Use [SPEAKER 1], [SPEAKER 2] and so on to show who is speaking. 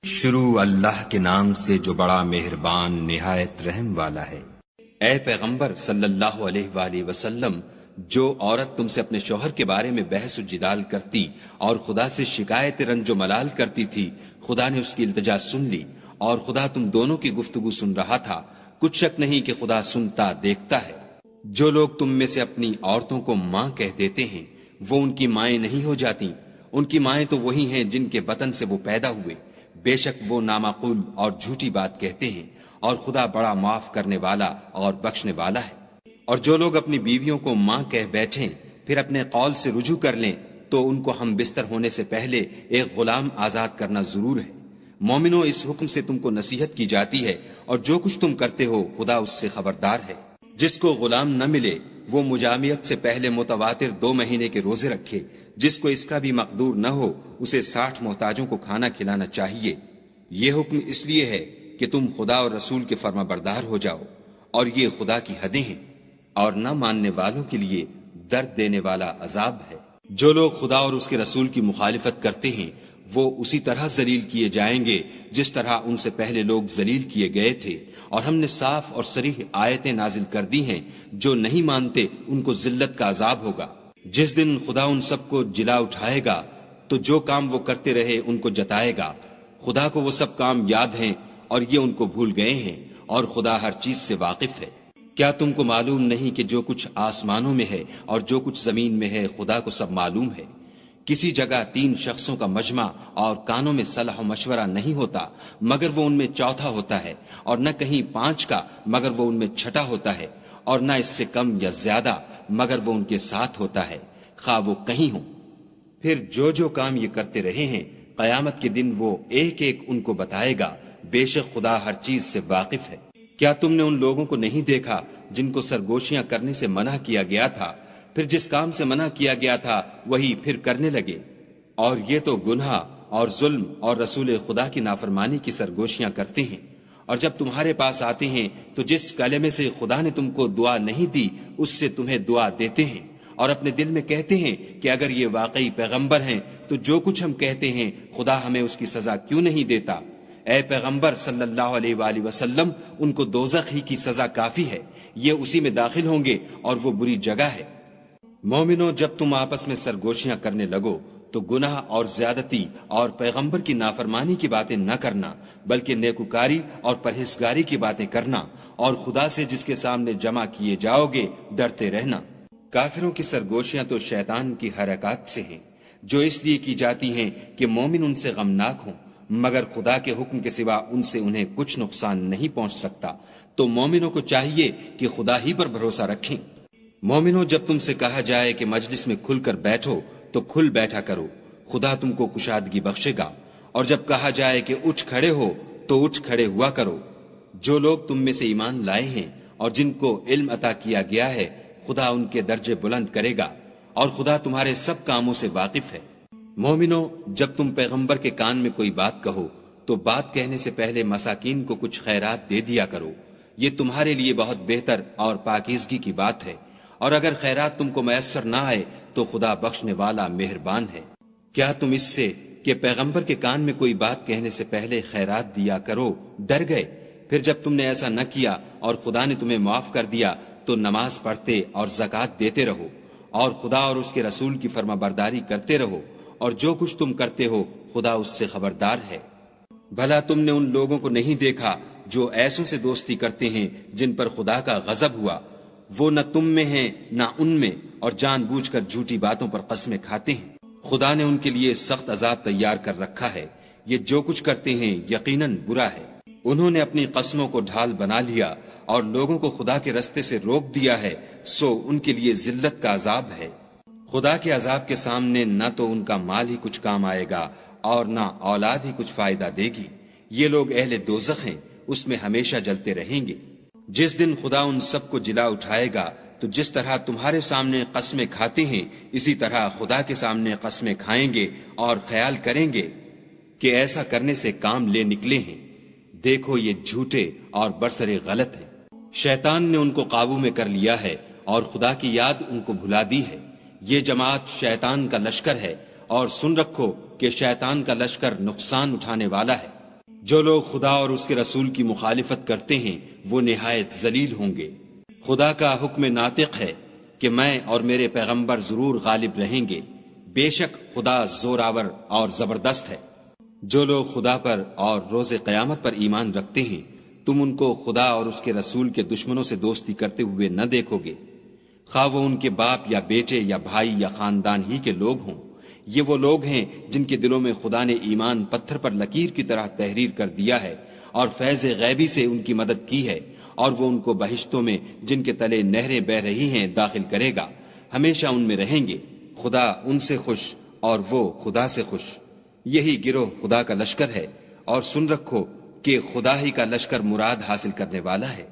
[SPEAKER 1] شروع اللہ کے نام سے جو بڑا مہربان نہایت رحم والا ہے۔
[SPEAKER 2] اے پیغمبر صلی اللہ علیہ وآلہ وسلم، جو عورت تم سے اپنے شوہر کے بارے میں بحث و جدال کرتی اور خدا سے شکایت رنج و ملال کرتی تھی، خدا نے اس کی التجا سن لی اور خدا تم دونوں کی گفتگو سن رہا تھا۔ کچھ شک نہیں کہ خدا سنتا دیکھتا ہے۔ جو لوگ تم میں سے اپنی عورتوں کو ماں کہہ دیتے ہیں وہ ان کی مائیں نہیں ہو جاتی، ان کی مائیں تو وہی ہیں جن کے بطن سے وہ پیدا ہوئے۔ بے شک وہ نامعقول اور جھوٹی بات کہتے ہیں، اور خدا بڑا معاف کرنے والا اور بخشنے والا ہے۔ اور جو لوگ اپنی بیویوں کو ماں کہہ بیٹھیں پھر اپنے قول سے رجوع کر لیں تو ان کو ہم بستر ہونے سے پہلے ایک غلام آزاد کرنا ضرور ہے۔ مومنو، اس حکم سے تم کو نصیحت کی جاتی ہے، اور جو کچھ تم کرتے ہو خدا اس سے خبردار ہے۔ جس کو غلام نہ ملے وہ مجامعت سے پہلے متواتر 2 مہینے کے روزے رکھے۔ جس کو اس کا بھی مقدور نہ ہو اسے 60 محتاجوں کو کھانا کھلانا چاہیے۔ یہ حکم اس لیے ہے کہ تم خدا اور رسول کے فرما بردار ہو جاؤ، اور یہ خدا کی حدیں ہیں، اور نہ ماننے والوں کے لیے درد دینے والا عذاب ہے۔ جو لوگ خدا اور اس کے رسول کی مخالفت کرتے ہیں وہ اسی طرح ذلیل کیے جائیں گے جس طرح ان سے پہلے لوگ ذلیل کیے گئے تھے، اور ہم نے صاف اور صریح آیتیں نازل کر دی ہیں۔ جو نہیں مانتے ان کو ذلت کا عذاب ہوگا۔ جس دن خدا ان سب کو جلا اٹھائے گا تو جو کام وہ کرتے رہے ان کو جتائے گا۔ خدا کو وہ سب کام یاد ہیں اور یہ ان کو بھول گئے ہیں، اور خدا ہر چیز سے واقف ہے۔ کیا تم کو معلوم نہیں کہ جو کچھ آسمانوں میں ہے اور جو کچھ زمین میں ہے خدا کو سب معلوم ہے؟ کسی جگہ 3 شخصوں کا مجمع اور کانوں میں صلاح و مشورہ نہیں ہوتا مگر وہ ان میں چوتھا ہوتا ہے، اور نہ کہیں 5 کا مگر وہ ان میں چھٹا ہوتا ہے، اور نہ اس سے کم یا زیادہ مگر وہ ان کے ساتھ ہوتا ہے، خواہ وہ کہیں ہوں۔ پھر جو کام یہ کرتے رہے ہیں قیامت کے دن وہ ایک ایک ان کو بتائے گا۔ بے شک خدا ہر چیز سے واقف ہے۔ کیا تم نے ان لوگوں کو نہیں دیکھا جن کو سرگوشیاں کرنے سے منع کیا گیا تھا، پھر جس کام سے منع کیا گیا تھا وہی پھر کرنے لگے؟ اور یہ تو گناہ اور ظلم اور رسول خدا کی نافرمانی کی سرگوشیاں کرتے ہیں۔ اور جب تمہارے پاس آتے ہیں تو جس کلمے سے خدا نے تم کو دعا نہیں دی اس سے تمہیں دعا دیتے ہیں، اور اپنے دل میں کہتے ہیں کہ اگر یہ واقعی پیغمبر ہیں تو جو کچھ ہم کہتے ہیں خدا ہمیں اس کی سزا کیوں نہیں دیتا؟ اے پیغمبر صلی اللہ علیہ وآلہ وسلم، ان کو دوزخ ہی کی سزا کافی ہے، یہ اسی میں داخل ہوں گے اور وہ بری جگہ ہے۔ مومنو، جب تم آپس میں سرگوشیاں کرنے لگو تو گناہ اور زیادتی اور پیغمبر کی نافرمانی کی باتیں نہ کرنا، بلکہ نیکوکاری اور پرہیزگاری کی باتیں کرنا، اور خدا سے جس کے سامنے جمع کیے جاؤ گے ڈرتے رہنا۔ کافروں کی سرگوشیاں تو شیطان کی حرکات سے ہیں، جو اس لیے کی جاتی ہیں کہ مومن ان سے غمناک ہوں، مگر خدا کے حکم کے سوا ان سے انہیں کچھ نقصان نہیں پہنچ سکتا۔ تو مومنوں کو چاہیے کہ خدا ہی پر بھروسہ رکھیں۔ مومنوں، جب تم سے کہا جائے کہ مجلس میں کھل کر بیٹھو تو کھل بیٹھا کرو، خدا تم کو کشادگی بخشے گا۔ اور جب کہا جائے کہ اٹھ کھڑے ہو تو اٹھ کھڑے ہوا کرو۔ جو لوگ تم میں سے ایمان لائے ہیں اور جن کو علم عطا کیا گیا ہے خدا ان کے درجے بلند کرے گا، اور خدا تمہارے سب کاموں سے واقف ہے۔ مومنو، جب تم پیغمبر کے کان میں کوئی بات کہو تو بات کہنے سے پہلے مساکین کو کچھ خیرات دے دیا کرو، یہ تمہارے لیے بہت بہتر اور پاکیزگی کی بات ہے۔ اور اگر خیرات تم کو میسر نہ آئے تو خدا بخشنے والا مہربان ہے۔ کیا تم اس سے کہ پیغمبر کے کان میں کوئی بات کہنے سے پہلے خیرات دیا کرو ڈر گئے؟ پھر جب تم نے ایسا نہ کیا اور خدا نے تمہیں معاف کر دیا تو نماز پڑھتے اور زکوٰۃ دیتے رہو، اور خدا اور اس کے رسول کی فرما برداری کرتے رہو، اور جو کچھ تم کرتے ہو خدا اس سے خبردار ہے۔ بھلا تم نے ان لوگوں کو نہیں دیکھا جو ایسوں سے دوستی کرتے ہیں جن پر خدا کا غضب ہوا؟ وہ نہ تم میں ہیں نہ ان میں، اور جان بوجھ کر جھوٹی باتوں پر قسمیں کھاتے ہیں۔ خدا نے ان کے لیے سخت عذاب تیار کر رکھا ہے، یہ جو کچھ کرتے ہیں یقیناً برا ہے۔ انہوں نے اپنی قسموں کو ڈھال بنا لیا اور لوگوں کو خدا کے رستے سے روک دیا ہے، سو ان کے لیے ذلت کا عذاب ہے۔ خدا کے عذاب کے سامنے نہ تو ان کا مال ہی کچھ کام آئے گا اور نہ اولاد ہی کچھ فائدہ دے گی۔ یہ لوگ اہل دوزخ ہیں، اس میں ہمیشہ جلتے رہیں گے۔ جس دن خدا ان سب کو جلا اٹھائے گا تو جس طرح تمہارے سامنے قسمیں کھاتے ہیں اسی طرح خدا کے سامنے قسمیں کھائیں گے، اور خیال کریں گے کہ ایسا کرنے سے کام لے نکلے ہیں۔ دیکھو یہ جھوٹے اور برسرے غلط ہیں۔ شیطان نے ان کو قابو میں کر لیا ہے اور خدا کی یاد ان کو بھلا دی ہے۔ یہ جماعت شیطان کا لشکر ہے، اور سن رکھو کہ شیطان کا لشکر نقصان اٹھانے والا ہے۔ جو لوگ خدا اور اس کے رسول کی مخالفت کرتے ہیں وہ نہایت ذلیل ہوں گے۔ خدا کا حکم ناطق ہے کہ میں اور میرے پیغمبر ضرور غالب رہیں گے، بے شک خدا زوراور اور زبردست ہے۔ جو لوگ خدا پر اور روز قیامت پر ایمان رکھتے ہیں تم ان کو خدا اور اس کے رسول کے دشمنوں سے دوستی کرتے ہوئے نہ دیکھو گے، خواہ وہ ان کے باپ یا بیٹے یا بھائی یا خاندان ہی کے لوگ ہوں۔ یہ وہ لوگ ہیں جن کے دلوں میں خدا نے ایمان پتھر پر لکیر کی طرح تحریر کر دیا ہے اور فیض غیبی سے ان کی مدد کی ہے، اور وہ ان کو بہشتوں میں جن کے تلے نہریں بہ رہی ہیں داخل کرے گا، ہمیشہ ان میں رہیں گے۔ خدا ان سے خوش اور وہ خدا سے خوش۔ یہی گروہ خدا کا لشکر ہے، اور سن رکھو کہ خدا ہی کا لشکر مراد حاصل کرنے والا ہے۔